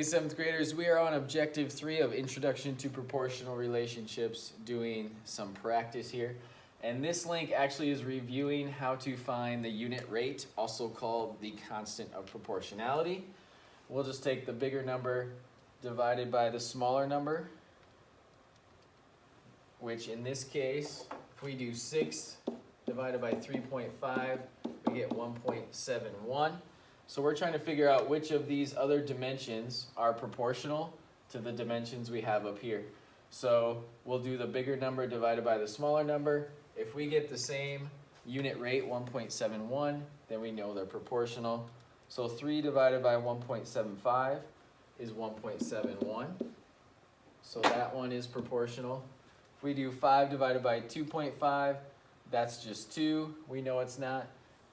7th graders, we are on objective 3 of Introduction to Proportional Relationships, doing some practice here. And this link actually is reviewing how to find the unit rate, also called the constant of proportionality. We'll just take the bigger number divided by the smaller number, which in this case, if we do 6 divided by 3.5, we get 1.71. So we're trying to figure out which of these other dimensions are proportional to the dimensions we have up here. So we'll do the bigger number divided by the smaller number. If we get the same unit rate, 1.71, then we know they're proportional. So 3 divided by 1.75 is 1.71. So that one is proportional. If we do 5 divided by 2.5, that's just 2. We know it's not.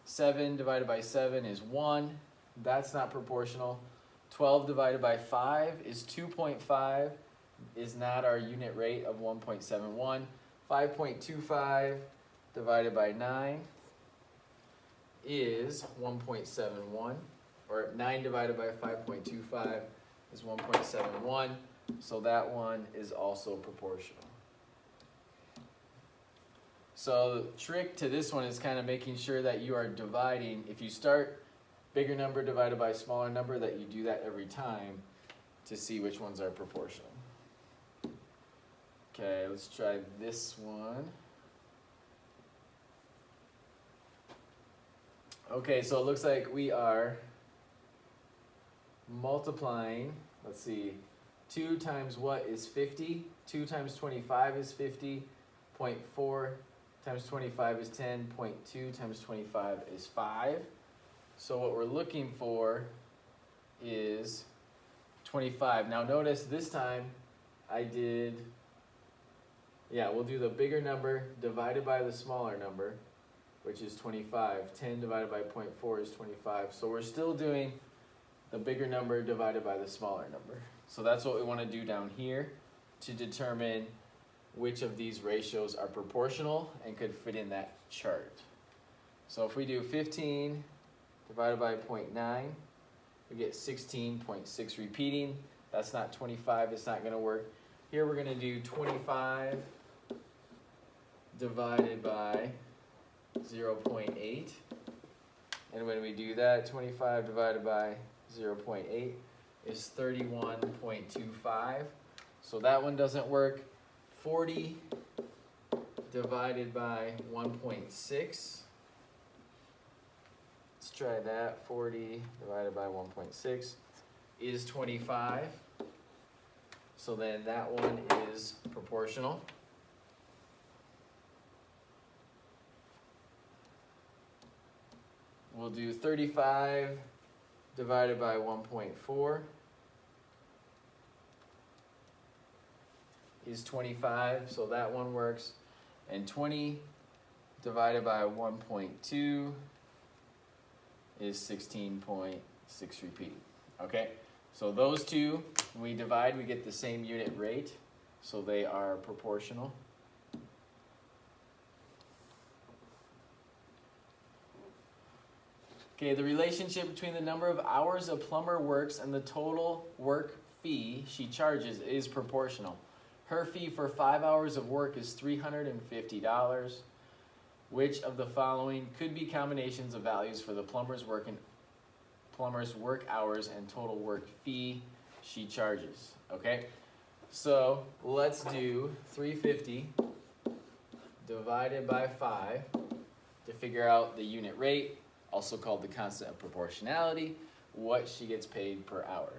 7 divided by 7 is 1. That's not proportional. 12 divided by 5 is 2.5. Is not our unit rate of 1.71. 5.25 divided by 9 is 1.71. Or 9 divided by 5.25 is 1.71. So that one is also proportional. So the trick to this one is kind of making sure that you are dividing. If you start bigger number divided by smaller number, that you do that every time to see which ones are proportional. Okay, let's try this one. Okay, so it looks like we are multiplying, let's see, 2 times what is 50? 2 times 25 is 50. 0.4 times 25 is 10. 0.2 times 25 is 5. So what we're looking for is 25. Now notice this time I did, we'll do the bigger number divided by the smaller number, which is 25. 10 divided by 0.4 is 25. So we're still doing the bigger number divided by the smaller number. So that's what we want to do down here to determine which of these ratios are proportional and could fit in that chart. So if we do 15 divided by 0.9, we get 16.6 repeating. That's not 25, it's not going to work. Here we're going to do 25 divided by 0.8. And when we do that, 25 divided by 0.8 is 31.25. So that one doesn't work. 40 divided by 1.6. Let's try that. 40 divided by 1.6 is 25. So then that one is proportional. We'll do 35 divided by 1.4 is 25, so that one works. And 20 divided by 1.2 is 16.6 repeat. Okay, so those two, when we divide, we get the same unit rate, so they are proportional. Okay, the relationship between the number of hours a plumber works and the total work fee she charges is proportional. Her fee for 5 hours of work is $350. Which of the following could be combinations of values for the plumber's work hours and total work fee she charges? Okay, so let's do 350 divided by 5 to figure out the unit rate, also called the constant of proportionality, what she gets paid per hour.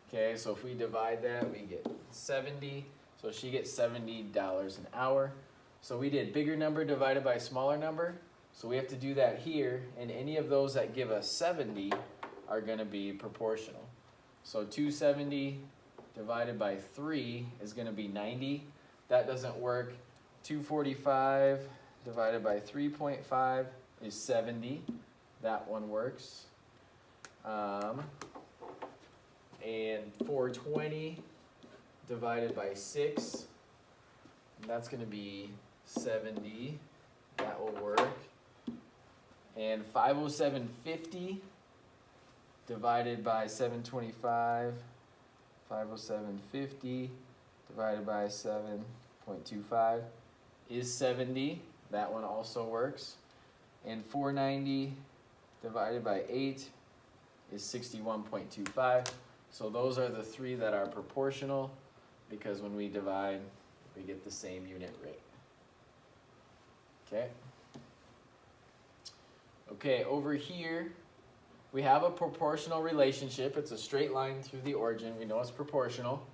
Okay, so if we divide that, we get 70. So she gets $70 an hour. So we did bigger number divided by smaller number. So we have to do that here, and any of those that give us 70 are going to be proportional. So 270 divided by 3 is going to be 90. That doesn't work. 245 divided by 3.5 is 70. That one works. And 420 divided by 6, that's going to be 70. That will work. And 507.50 divided by 725 507.50 divided by 7.25 is 70. That one also works. And 490 divided by 8 is 61.25. So those are the three that are proportional, because when we divide, we get the same unit rate. Okay. Okay, over here, we have a proportional relationship. It's a straight line through the origin. We know it's proportional.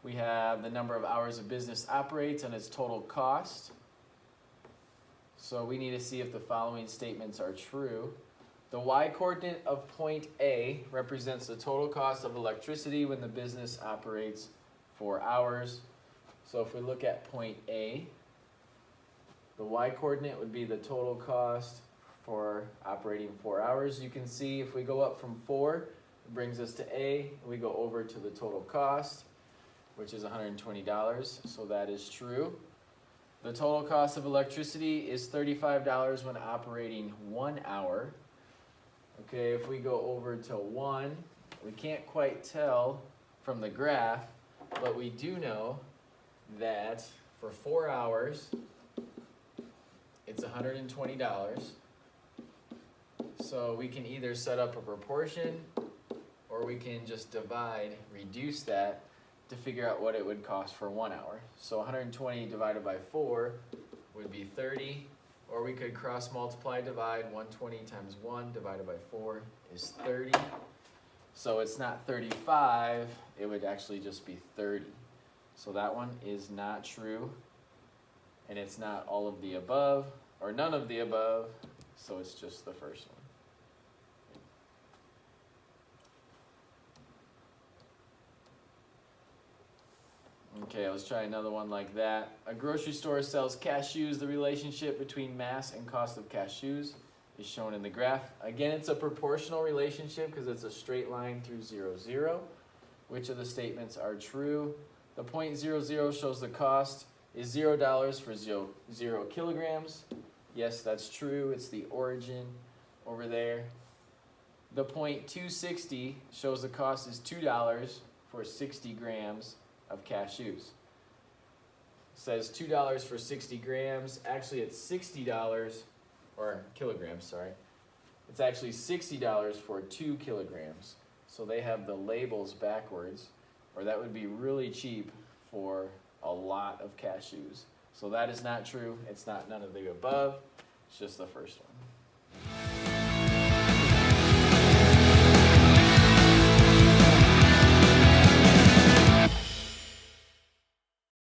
We have the number of hours a business operates and its total cost. So we need to see if the following statements are true. The y-coordinate of point A represents the total cost of electricity when the business operates 4 hours. So if we look at point A, the y-coordinate would be the total cost for operating 4 hours. You can see if we go up from 4, it brings us to A, and we go over to the total cost, which is $120, so that is true. The total cost of electricity is $35 when operating 1 hour. Okay, if we go over to 1, we can't quite tell from the graph, but we do know that for 4 hours, it's $120. So we can either set up a proportion, or we can just divide, reduce that to figure out what it would cost for 1 hour. So 120 divided by 4 would be 30, or we could cross multiply, divide. 120 times 1 divided by 4 is 30. So it's not 35, it would actually just be 30. So that one is not true, and it's not all of the above, or none of the above, so it's just the first one. Okay, let's try another one like that. A grocery store sells cashews. The relationship between mass and cost of cashews is shown in the graph. Again, it's a proportional relationship because it's a straight line through 0, 0. Which of the statements are true? The point 0, 0 shows the cost is $0 for 0 kilograms. Yes, that's true. It's the origin over there. The point 260 shows the cost is $2 for 60 grams of cashews. It says $2 for 60 grams. Actually, it's $60, or kilograms, sorry. It's actually $60 for 2 kilograms. So they have the labels backwards, or that would be really cheap for a lot of cashews. So that is not true. It's not none of the above. It's just the first one.